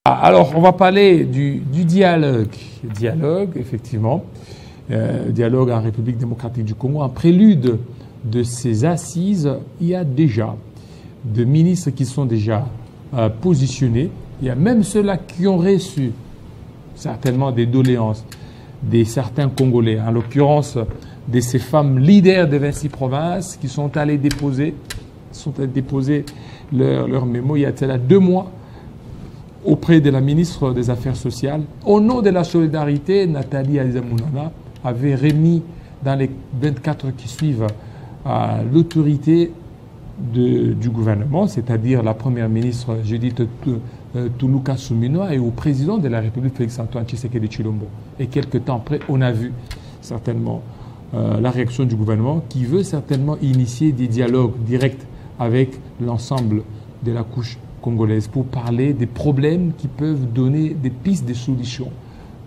Alors, on va parler du dialogue. Dialogue, effectivement. Dialogue en République démocratique du Congo. En prélude de ces assises, il y a déjà des ministres qui sont déjà positionnés. Il y a même ceux-là qui ont reçu certainement des doléances de certains Congolais, en l'occurrence de ces femmes leaders de 26 provinces qui sont allées déposer leur mémo il y a 2 mois auprès de la ministre des Affaires sociales. Au nom de la solidarité, Nathalie Azizamounana avait remis dans les 24 qui suivent à l'autorité du gouvernement, c'est-à-dire la première ministre Judith Tuluka Sumino et au président de la République Félix-Antoine Tshisekedi Tshilombo. Et quelques temps après, on a vu certainement la réaction du gouvernement qui veut certainement initier des dialogues directs avec l'ensemble de la couche congolaise pour parler des problèmes qui peuvent donner des pistes de solutions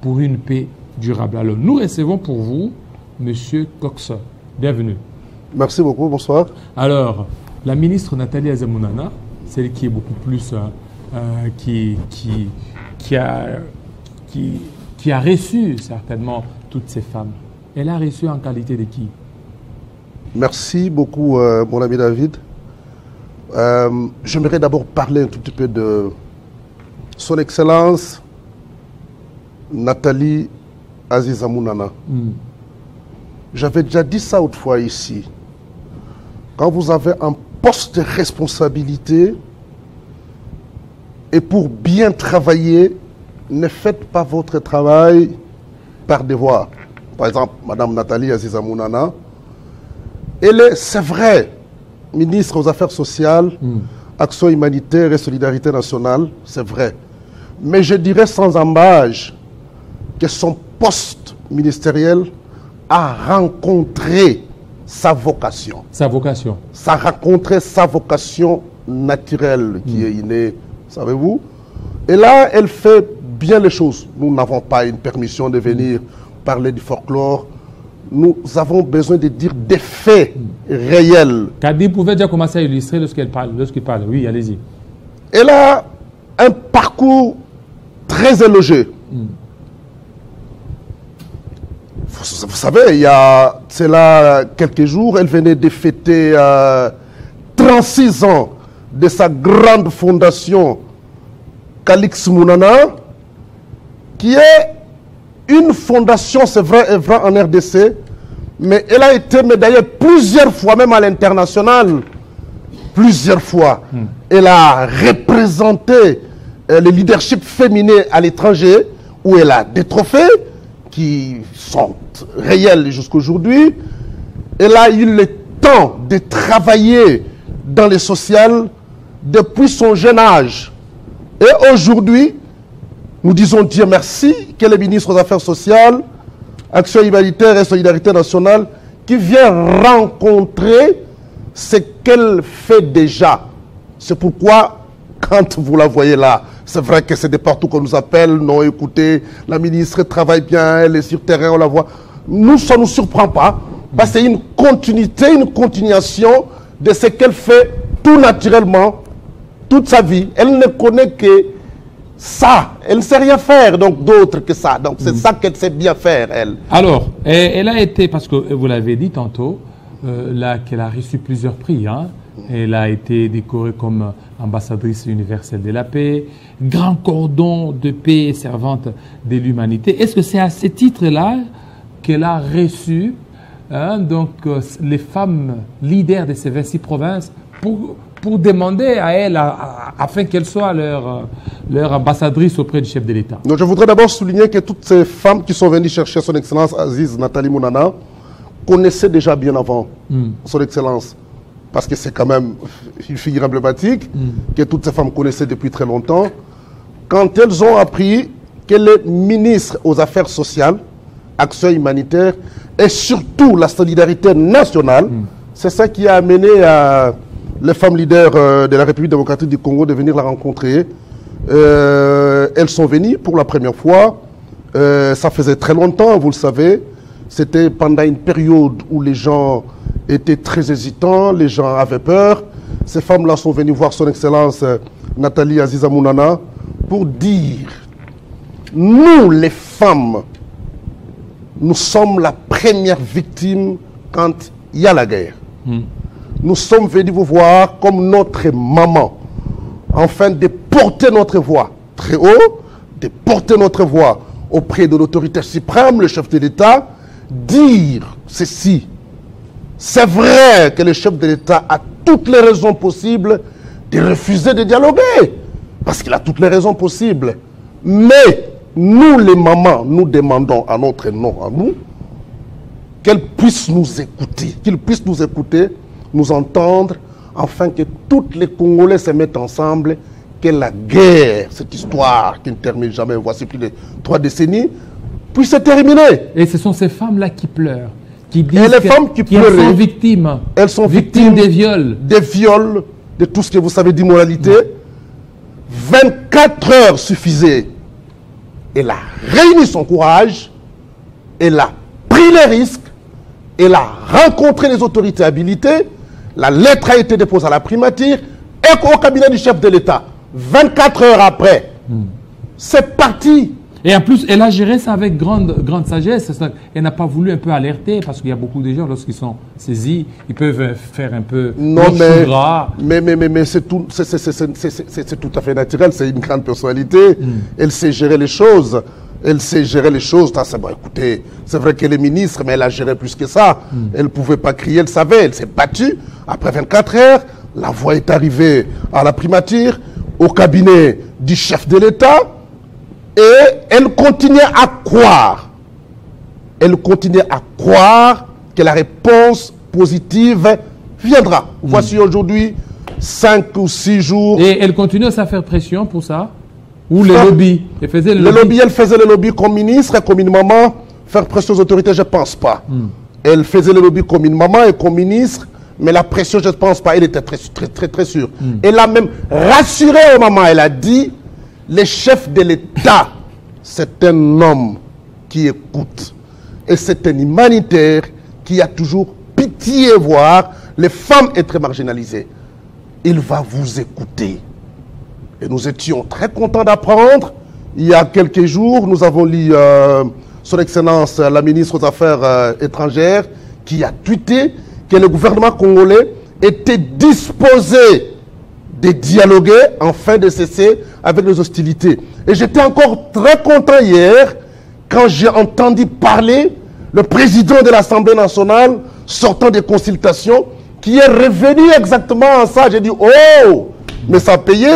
pour une paix durable. Alors, nous recevons pour vous M. Cox. Bienvenue. Merci beaucoup, bonsoir. Alors, la ministre Nathalie Azizamounana, celle qui est beaucoup plus... qui a reçu certainement toutes ces femmes. Elle a reçu en qualité de qui? Merci beaucoup, mon ami David. J'aimerais d'abord parler un tout petit peu de Son Excellence Nathalie Azizamounana. J'avais déjà dit ça autrefois ici. Quand vous avez un poste de responsabilité et pour bien travailler, ne faites pas votre travail par devoir. Par exemple, Mme Nathalie Azizamounana, elle est, c'est vrai, ministre aux Affaires sociales, Action humanitaire et solidarité nationale, c'est vrai. Mais je dirais sans embâche que son poste ministériel a rencontré sa vocation. Sa vocation. Ça a rencontré sa vocation naturelle qui est innée, savez-vous. Et là, elle fait bien les choses. Nous n'avons pas une permission de venir parler du folklore. Nous avons besoin de dire des faits réels. Kadi pouvait déjà commencer à illustrer lorsqu'il parle. Oui, allez-y. Elle a un parcours très élogé. Vous savez, il y a cela quelques jours, elle venait de fêter 36 ans de sa grande fondation Calix Mounana, qui est une fondation, c'est vrai, en RDC, mais elle a été médaillée plusieurs fois, même à l'international, plusieurs fois. Elle a représenté le leadership féminin à l'étranger, où elle a des trophées qui sont réels jusqu'aujourd'hui. Elle a eu le temps de travailler dans le social depuis son jeune âge. Et aujourd'hui, nous disons Dieu merci qu'elle est ministre des Affaires sociales, Action humanitaire et solidarité nationale, qui vient rencontrer ce qu'elle fait déjà. C'est pourquoi, quand vous la voyez là, c'est vrai que c'est de partout qu'on nous appelle. Non, écoutez, la ministre travaille bien, elle est sur terrain, on la voit. Nous, ça ne nous surprend pas, parce que c'est une continuité, une continuation de ce qu'elle fait tout naturellement, toute sa vie. Elle ne connaît que ça. Elle ne sait rien faire donc d'autre que ça. Donc c'est ça qu'elle sait bien faire, elle. Alors, elle a été, parce que vous l'avez dit tantôt, qu'elle a reçu plusieurs prix. Hein. Elle a été décorée comme ambassadrice universelle de la paix, grand cordon de paix et servante de l'humanité. Est-ce que c'est à ce titre-là qu'elle a reçu donc, les femmes leaders de ces 26 provinces pour demander à elle, afin qu'elle soit leur ambassadrice auprès du chef de l'État? Donc je voudrais d'abord souligner que toutes ces femmes qui sont venues chercher son Excellence Aziz Nathalie Mounana connaissaient déjà bien avant son Excellence. Parce que c'est quand même une figure emblématique que toutes ces femmes connaissaient depuis très longtemps. Quand elles ont appris qu'elle est ministre aux Affaires sociales, Action humanitaire et surtout la solidarité nationale, c'est ça qui a amené les femmes leaders de la République démocratique du Congo de venir la rencontrer. Elles sont venues pour la première fois. Ça faisait très longtemps, vous le savez. C'était pendant une période où les gens étaient très hésitants, les gens avaient peur. Ces femmes-là sont venues voir son Excellence Nathalie Azizamounana pour dire, nous les femmes, nous sommes la première victime quand il y a la guerre. Nous sommes venus vous voir comme notre maman, afin de porter notre voix très haut, de porter notre voix auprès de l'autorité suprême, le chef de l'État, dire ceci. C'est vrai que le chef de l'État a toutes les raisons possibles de refuser de dialoguer, parce qu'il a toutes les raisons possibles. Mais nous, les mamans, nous demandons à notre nom, à nous, qu'elle puisse nous écouter, qu'il puisse nous écouter, nous entendre, afin que tous les Congolais se mettent ensemble, que la guerre, cette histoire qui ne termine jamais, voici plus de 3 décennies, puisse se terminer. Et ce sont ces femmes-là qui pleurent, qui disent qu'elles sont victimes. Elles sont victimes des viols. Des viols, de tout ce que vous savez d'immoralité. 24 heures suffisaient. Elle a réuni son courage, elle a pris les risques, elle a rencontré les autorités habilitées, la lettre a été déposée à la primature et au cabinet du chef de l'État. 24 heures après, c'est parti. Et en plus, elle a géré ça avec grande sagesse. Elle n'a pas voulu un peu alerter, parce qu'il y a beaucoup de gens, lorsqu'ils sont saisis, ils peuvent faire un peu gras. Mais c'est tout à fait naturel, c'est une grande personnalité. Elle sait gérer les choses. Elle sait gérer les choses. Bon, écoutez, c'est vrai qu'elle est ministre, mais elle a géré plus que ça. Elle ne pouvait pas crier, elle savait. Elle s'est battue. Après 24 heures, la voix est arrivée à la primature, au cabinet du chef de l'État. Et elle continuait à croire. Elle continuait à croire que la réponse positive viendra. Voici aujourd'hui 5 ou 6 jours. Et elle continue à faire pression pour ça? Ou les lobbies? Elle faisait le lobby, elle faisait le lobby comme ministre, comme une maman. Faire pression aux autorités, je ne pense pas. Elle faisait le lobby comme une maman et comme ministre, mais la pression, je ne pense pas. Elle était très sûre. Elle a même rassuré aux mamans. Elle a dit, le chef de l'État, c'est un homme qui écoute. Et c'est un humanitaire qui a toujours pitié voir les femmes être marginalisées. Il va vous écouter. Et nous étions très contents d'apprendre. Il y a quelques jours, nous avons lu Son Excellence, la ministre des Affaires étrangères, qui a tweeté que le gouvernement congolais était disposé de dialoguer afin de cesser avec les hostilités. Et j'étais encore très content hier quand j'ai entendu parler le président de l'Assemblée nationale sortant des consultations qui est revenu exactement à ça. J'ai dit, oh, mais ça a payé.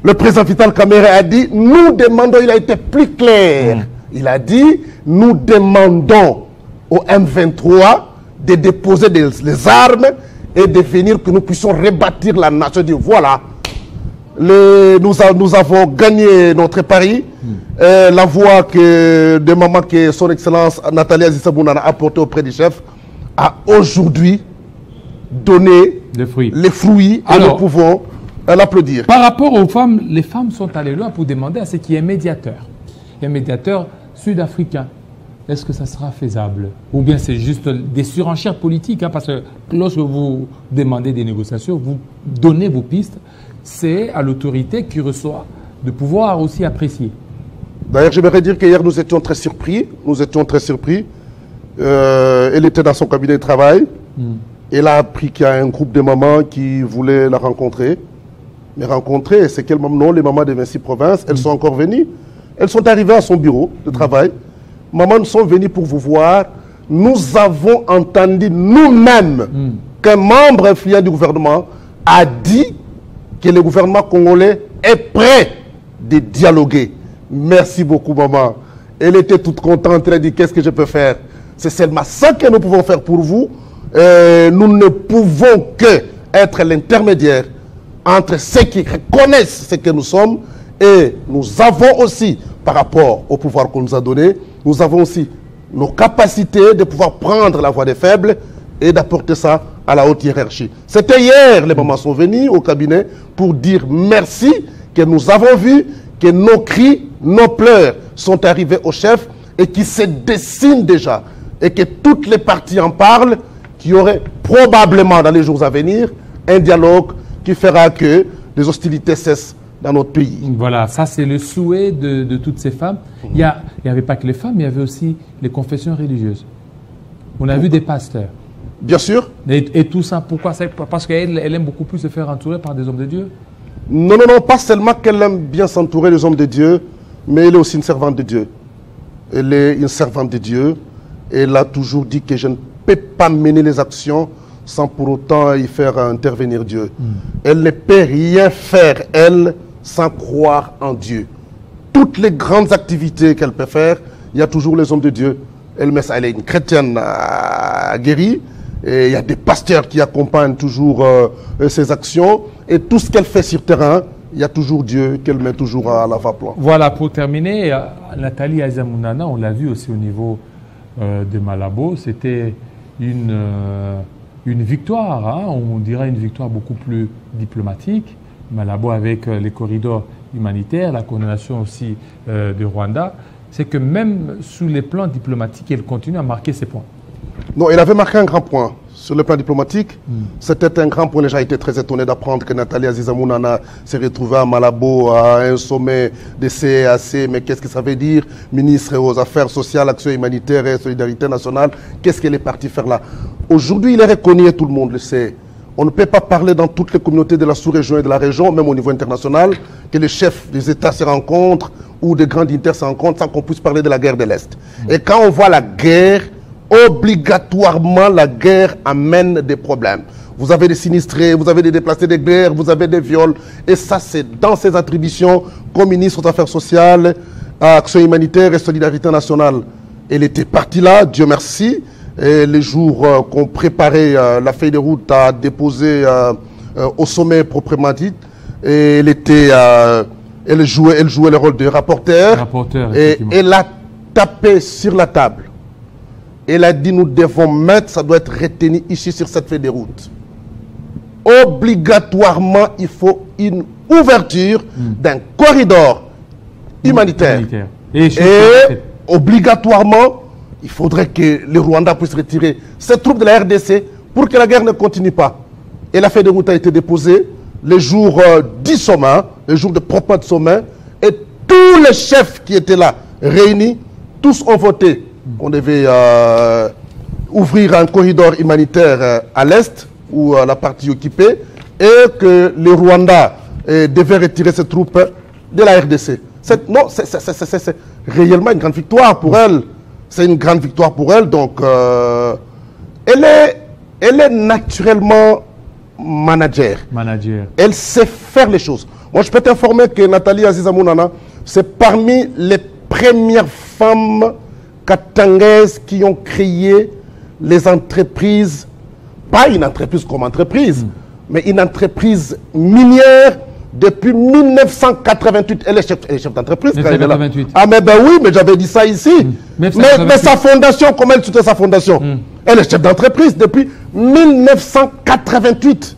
Le président Vital Kamerhe a dit, nous demandons, il a été plus clair. Il a dit, nous demandons au M23 de déposer les armes et de venir que nous puissions rebâtir la nation. Dit, voilà, nous avons gagné notre pari. La voix de maman que son Excellence Nathalie Azissa Bounana a portée auprès du chef a aujourd'hui donné les fruits et nous pouvons l'applaudir. Par rapport aux femmes, les femmes sont allées loin pour demander à ce qu'il y ait un médiateur. Un médiateur sud-africain. Est-ce que ça sera faisable? Ou bien c'est juste des surenchères politiques, parce que lorsque vous demandez des négociations, vous donnez vos pistes, c'est à l'autorité qui reçoit de pouvoir aussi apprécier. D'ailleurs, j'aimerais dire qu'hier, nous étions très surpris. Elle était dans son cabinet de travail. Elle a appris qu'il y a un groupe de mamans qui voulaient la rencontrer. Mais rencontrer, c'est quelles mamans? Non, les mamans de 26 provinces, elles sont encore venues. Elles sont arrivées à son bureau de travail. Maman, nous sommes venus pour vous voir. Nous avons entendu nous-mêmes qu'un membre influent du gouvernement a dit que le gouvernement congolais est prêt de dialoguer. Merci beaucoup, maman. Elle était toute contente. Elle a dit, qu'est-ce que je peux faire? C'est seulement ça que nous pouvons faire pour vous. Nous ne pouvons que être l'intermédiaire entre ceux qui reconnaissent ce que nous sommes et nous avons aussi, par rapport au pouvoir qu'on nous a donné, nous avons aussi nos capacités de pouvoir prendre la voix des faibles et d'apporter ça à la haute hiérarchie. C'était hier, les mamans sont venues au cabinet pour dire merci, que nous avons vu que nos cris, nos pleurs sont arrivés au chef et qui se dessinent déjà et que toutes les parties en parlent, qu'il y aurait probablement dans les jours à venir un dialogue qui fera que les hostilités cessent dans notre pays. Voilà, ça c'est le souhait de toutes ces femmes. Il n'y avait pas que les femmes, il y avait aussi les confessions religieuses. On a vu des pasteurs. Bien sûr. Et tout ça, pourquoi? Parce qu'elle aime beaucoup plus se faire entourer par des hommes de Dieu. Non, non, non, pas seulement qu'elle aime bien s'entourer des hommes de Dieu, mais elle est aussi une servante de Dieu. Elle est une servante de Dieu. Elle a toujours dit que je ne peux pas mener les actions sans pour autant y faire intervenir Dieu. Elle ne peut rien faire, elle, sans croire en Dieu. Toutes les grandes activités qu'elle peut faire, il y a toujours les hommes de Dieu. Elle est une chrétienne guérie. Et il y a des pasteurs qui accompagnent toujours ses actions. Et tout ce qu'elle fait sur terrain, il y a toujours Dieu qu'elle met toujours à l'avant-plan. Voilà, pour terminer, Nathalie Aiza-Mounana, on l'a vu aussi au niveau de Malabo, c'était une victoire, hein, on dirait une victoire beaucoup plus diplomatique. Malabo avec les corridors humanitaires, la condamnation aussi du Rwanda, c'est que même sous les plans diplomatiques, elle continue à marquer ses points. Non, elle avait marqué un grand point. Sur le plan diplomatique, c'était un grand point. Les gens étaient très étonnés d'apprendre que Nathalie Aiza-Mounana s'est retrouvée à Malabo à un sommet de CEAC. Mais qu'est-ce que ça veut dire? Ministre aux Affaires sociales, Action humanitaire et Solidarité nationale. Qu'est-ce qu'elle est partie faire là? Aujourd'hui, il est reconnu et tout le monde le sait. On ne peut pas parler dans toutes les communautés de la sous-région et de la région, même au niveau international, que les chefs des États se rencontrent ou des grands dignitaires se rencontrent sans qu'on puisse parler de la guerre de l'Est. Et quand on voit la guerre, obligatoirement, la guerre amène des problèmes. Vous avez des sinistrés, vous avez des déplacés de guerre, vous avez des viols. Et ça, c'est dans ses attributions comme ministre des Affaires sociales, Action humanitaire et Solidarité nationale. Elle était partie là, Dieu merci. Et les jours qu'on préparait la feuille de route à déposer au sommet proprement dit, et elle jouait le rôle de rapporteur. Et elle a tapé sur la table. Elle a dit, nous devons mettre, ça doit être retenu ici sur cette feuille de route. Obligatoirement, il faut une ouverture d'un corridor humanitaire. Et obligatoirement, il faudrait que le Rwanda puisse retirer ses troupes de la RDC pour que la guerre ne continue pas. Et la feuille de route a été déposée le jour du sommet, le jour de propre de sommet, et tous les chefs qui étaient là, réunis, tous ont voté. On devait ouvrir un corridor humanitaire à l'est, ou la partie occupée, et que le Rwanda devait retirer ses troupes de la RDC. C'est réellement une grande victoire pour elle. C'est une grande victoire pour elle. Donc, elle est naturellement manager. Elle sait faire les choses. Moi, je peux t'informer que Nathalie Aiza-Mounana, c'est parmi les premières femmes katangaises qui ont créé les entreprises, pas une entreprise comme entreprise, mais une entreprise minière depuis 1988. Elle est chef d'entreprise. Ah mais ben oui, mais j'avais dit ça ici. Mais sa fondation, comment elle soutient sa fondation? Elle est chef d'entreprise depuis 1988.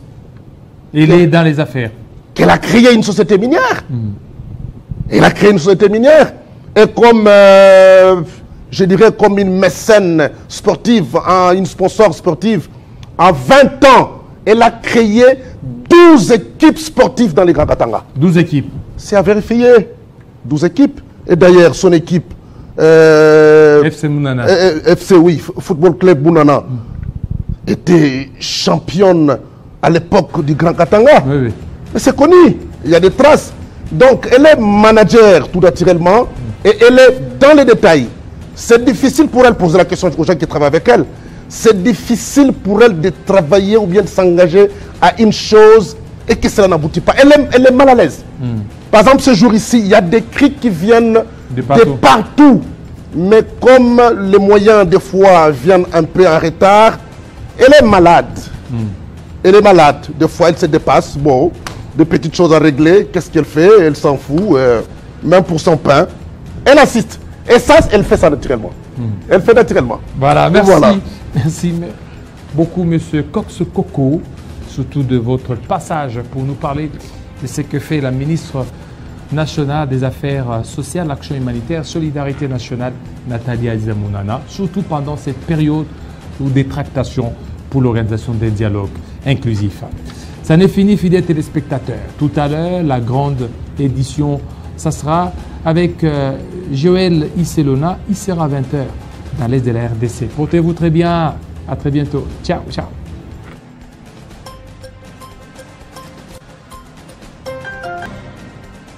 Il est dans les affaires. Qu'elle a créé une société minière. Elle a créé une société minière. Et comme... je dirais comme une mécène sportive, une sponsor sportive. En 20 ans, elle a créé 12 équipes sportives dans les Grands Katanga. 12 équipes. C'est à vérifier. 12 équipes. Et d'ailleurs, son équipe... FC Mounana. FC, oui, Football Club Mounana, était championne à l'époque du Grand Katanga. Oui, oui. Mais c'est connu. Il y a des traces. Donc, elle est manager tout naturellement. Et elle est dans les détails. C'est difficile pour elle, poser la question aux gens qui travaillent avec elle, c'est difficile pour elle de travailler ou bien de s'engager à une chose et que cela n'aboutit pas. Elle est mal à l'aise. Par exemple, ce jour ici, il y a des cris qui viennent de partout. Mais comme les moyens, des fois, viennent un peu en retard, elle est malade. Elle est malade. Des fois, elle se dépasse. Bon, de petites choses à régler. Qu'est-ce qu'elle fait? Elle s'en fout. Même pour son pain. Elle assiste. Et ça, elle fait ça naturellement. Elle fait naturellement. Voilà, merci. Voilà. Merci beaucoup, monsieur Cox Coco, surtout de votre passage pour nous parler de ce que fait la ministre nationale des Affaires sociales, Action humanitaire, Solidarité nationale, Nathalie Aiza-Mounana, surtout pendant cette période où des tractations pour l'organisation des dialogues inclusifs. Ça n'est fini, fidèles téléspectateurs. Tout à l'heure, la grande édition. Ça sera avec Joël Iselona. Il sera 20h dans l'Est de la RDC. Portez-vous très bien. À très bientôt. Ciao, ciao.